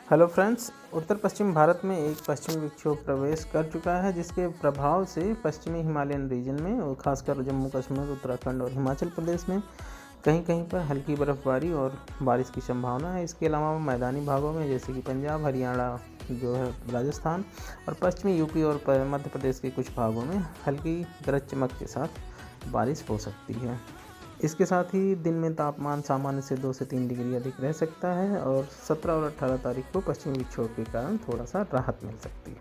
Hello friends, उत्तर पश्चिम भारत में एक पश्चिमी विक्षोभ प्रवेश कर चुका है, जिसके प्रभाव से पश्चिमी हिमालयन रीजन में और खासकर जम्मू कश्मीर, उत्तराखंड और हिमाचल प्रदेश में कहीं कहीं पर हल्की बर्फबारी और बारिश की संभावना है। इसके अलावा मैदानी भागों में जैसे कि पंजाब, हरियाणा, जो है राजस्थान और पश्चिमी यूपी और मध्य प्रदेश के कुछ भागों में हल्की गरज चमक के साथ बारिश हो सकती है। इसके साथ ही दिन में तापमान सामान्य से 2 से 3 डिग्री अधिक रह सकता है और 17 और 18 तारीख को पश्चिमी विक्षोभ के कारण थोड़ा सा राहत मिल सकती है।